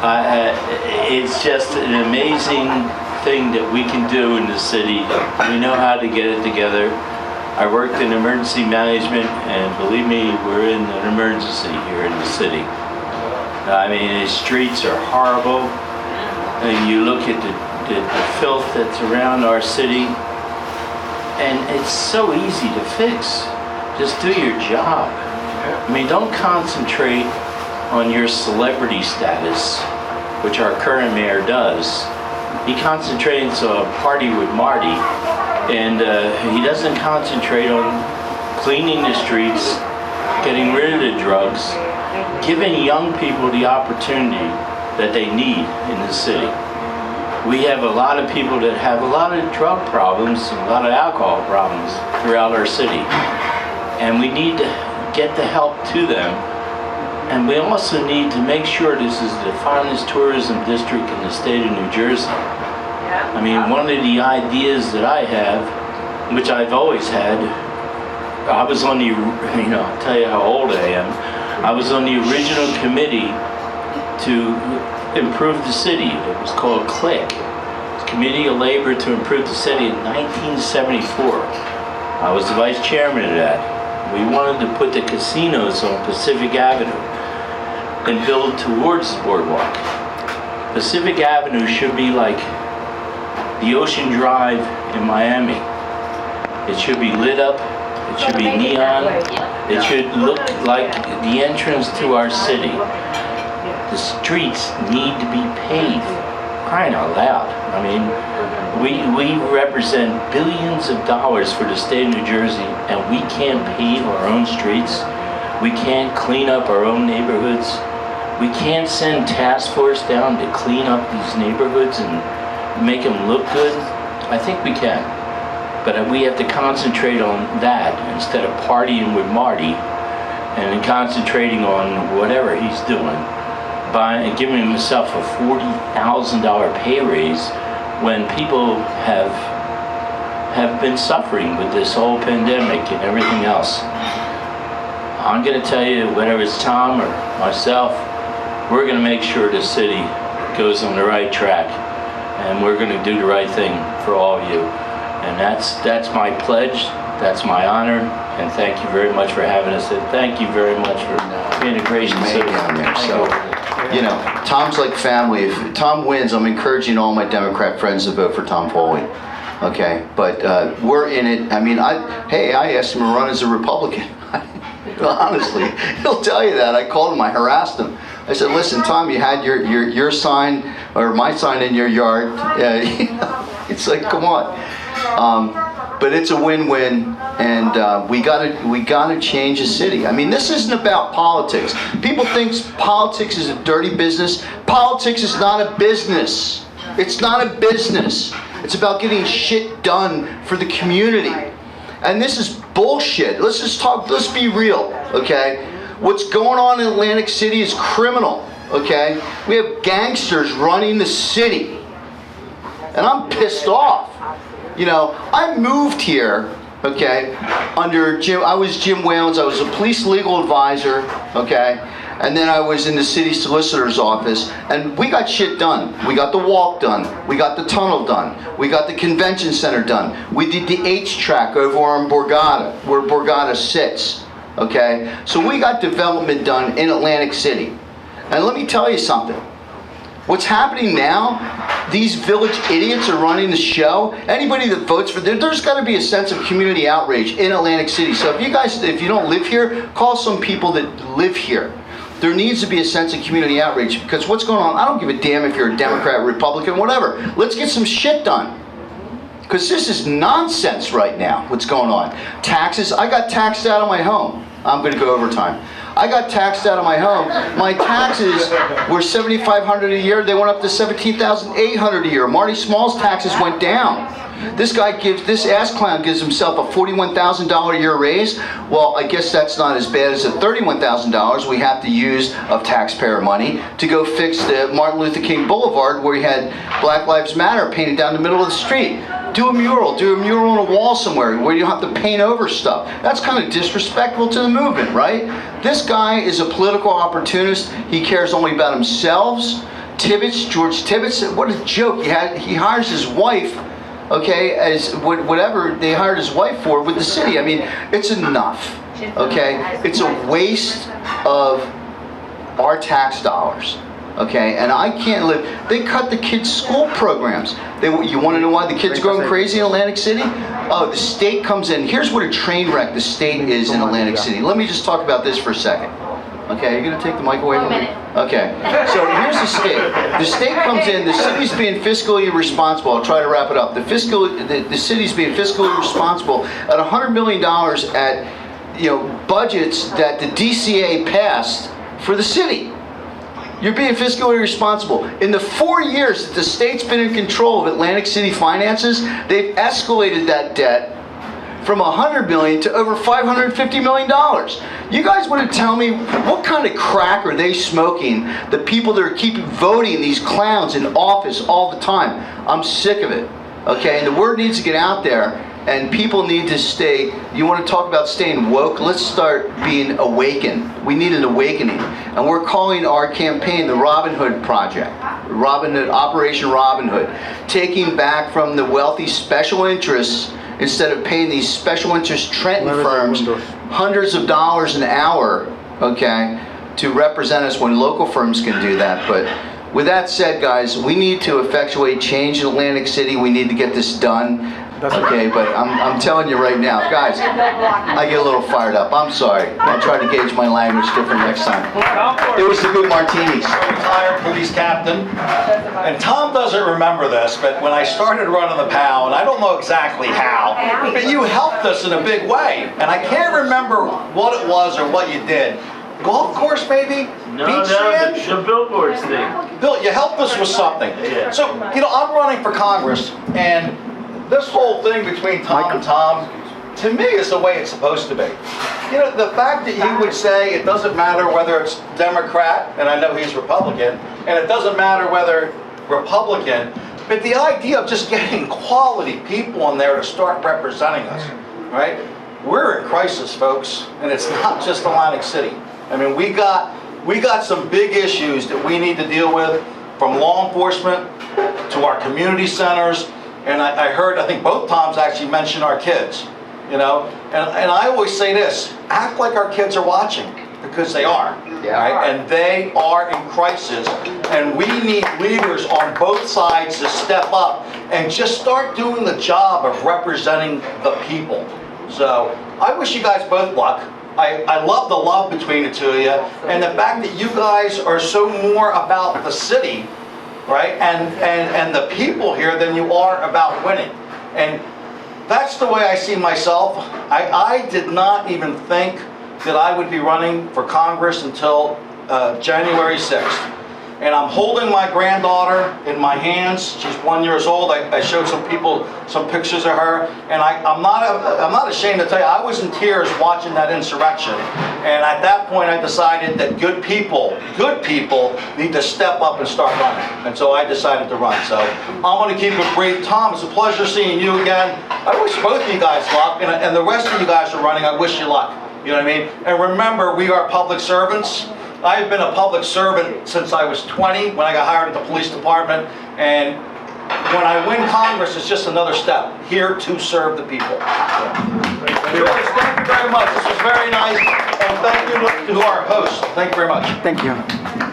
It's just an amazing thing that we can do in the city. We know how to get it together. I worked in emergency management, and believe me, we're in an emergency here in the city. I mean, the streets are horrible. And you look at the filth that's around our city, and it's so easy to fix. Just do your job. I mean, don't concentrate on your celebrity status, which our current mayor does. He concentrates on a party with Marty, and he doesn't concentrate on cleaning the streets, getting rid of the drugs, giving young people the opportunity that they need in the city. We have a lot of people that have a lot of drug problems, a lot of alcohol problems throughout our city, and we need to get the help to them. And we also need to make sure this is the finest tourism district in the state of New Jersey. I mean, one of the ideas that I have, which I've always had, I was on the, I'll tell you how old I am, I was on the original committee to improve the city. It was called CLIC, Committee of Labor to Improve the City, in 1974. I was the vice chairman of that. We wanted to put the casinos on Pacific Avenue and build towards the boardwalk. Pacific Avenue should be like the Ocean Drive in Miami. It should be lit up, it should be neon, it should look like the entrance to our city. The streets need to be paved, crying out loud. I mean, we represent billions of dollars for the state of New Jersey, and we can't pave our own streets. We can't clean up our own neighborhoods. We can't send task force down to clean up these neighborhoods and make them look good. I think we can, but we have to concentrate on that instead of partying with Marty and concentrating on whatever he's doing by giving himself a $40,000 pay raise when people have been suffering with this whole pandemic and everything else. I'm going to tell you, whether it's Tom or myself, we're going to make sure the city goes on the right track, and we're going to do the right thing for all of you. And that's my pledge, that's my honor, and thank you very much for having us, and thank you very much for being a gracious citizen. So, Tom's like family. If Tom wins, I'm encouraging all my Democrat friends to vote for Tom FOLEY. Okay, but we're in it. I mean, I asked him to run as a Republican. Honestly, he'll tell you that. I called him, I harassed him. I said, listen, Tom, you had your sign, or my sign in your yard. It's like, come on. But it's a win-win, and we gotta change the city. I mean, this isn't about politics. People think politics is a dirty business. Politics is not a business. It's not a business. It's about getting shit done for the community. And this is bullshit. Let's be real, okay? What's going on in Atlantic City is criminal, okay? We have gangsters running the city. And I'm pissed off. I moved here, okay, under I was Jim Whalens. I was a police legal advisor, okay? And then I was in the city solicitor's office, and we got shit done. We got the walk done. We got the tunnel done. We got the convention center done. We did the H-track over on Borgata, where Borgata sits, okay? So we got development done in Atlantic City. And let me tell you something. What's happening now, these village idiots are running the show. Anybody that votes for them, there's got to be a sense of community outrage in Atlantic City. So if you don't live here, call some people that live here. There needs to be a sense of community outrage, because what's going on, I don't give a damn if you're a Democrat, Republican, whatever. Let's get some shit done. Because this is nonsense right now, what's going on. Taxes, I got taxed out of my home. I'm going to go overtime. I got taxed out of my home. My taxes were $7,500 a year. They went up to $17,800 a year. Marty Small's taxes went down. This ass clown gives himself a $41,000 a year raise. Well, I guess that's not as bad as the $31,000 we have to use of taxpayer money to go fix the Martin Luther King Boulevard, where you had Black Lives Matter painted down the middle of the street. Do a mural on a wall somewhere where you don't have to paint over stuff. That's kind of disrespectful to the movement, right? This guy is a political opportunist. He cares only about himself. George Tibbetts, what a joke. He hires his wife, okay, as whatever they hired his wife for with the city. I mean, it's enough, okay? It's a waste of our tax dollars. Okay, and I can't live. They cut the kids' school programs. You want to know why the kids are going crazy in Atlantic City? Oh, the state comes in. Here's what a train wreck the state is in Atlantic City. Let me just talk about this for a second. Okay, you're gonna take the mic away from me? Okay, so here's the state. The state comes in. The city's being fiscally responsible. I'll try to wrap it up. The city's being fiscally responsible at $100 million at budgets that the DCA passed for the city. You're being fiscally responsible. In the 4 years that the state's been in control of Atlantic City finances, they've escalated that debt from $100 million to over $550 million. You guys want to tell me what kind of crack are they smoking, the people that are keeping voting these clowns in office all the time? I'm sick of it, okay? And the word needs to get out there, and people need to stay. You want to talk about staying woke? Let's start being awakened. We need an awakening. And we're calling our campaign the Robin Hood Project. Operation Robin Hood. Taking back from the wealthy special interests, instead of paying these special interest Trenton firms hundreds of dollars an hour, okay, to represent us when local firms can do that. But with that said, guys, we need to effectuate change in Atlantic City. We need to get this done. Okay, but I'm telling you right now, guys, I get a little fired up. I'm sorry. I'll try to gauge my language different next time. It was the good martinis. Retired police captain, and Tom doesn't remember this, but when I started running the POW, and I don't know exactly how, but you helped us in a big way, and I can't remember what it was or what you did. Golf course, maybe? Beach sand? The billboards thing. Bill, you helped us with something. Yeah. So, I'm running for Congress, and this whole thing between Tom and Tom, to me, is the way it's supposed to be. The fact that he would say it doesn't matter whether it's Democrat, and I know he's Republican, and it doesn't matter whether Republican, but the idea of just getting quality people in there to start representing us, right? We're in crisis, folks, and it's not just Atlantic City. I mean, we got some big issues that we need to deal with, from law enforcement to our community centers. And I think both Toms actually mentioned our kids, and I always say this: act like our kids are watching, because they are, right? And they are in crisis, and we need leaders on both sides to step up and just start doing the job of representing the people. So I wish you guys both luck. I love the love between the two of you, and the fact that you guys are so more about the city, right, and the people here than you are about winning. And that's the way I see myself. I did not even think that I would be running for Congress until January 6th. And I'm holding my granddaughter in my hands. She's 1 year old. I showed some people some pictures of her, and I'm not ashamed to tell you, I was in tears watching that insurrection. And at that point, I decided that good people need to step up and start running. And so I decided to run. So I'm going to keep it brief. Tom, it's a pleasure seeing you again. I wish both of you guys luck, and the rest of you guys are running. I wish you luck. You know what I mean? And remember, we are public servants. I've been a public servant since I was 20 when I got hired at the police department, and when I win Congress, it's just another step here to serve the people. Thank you very much. This was very nice, and thank you to our host. Thank you very much. Thank you.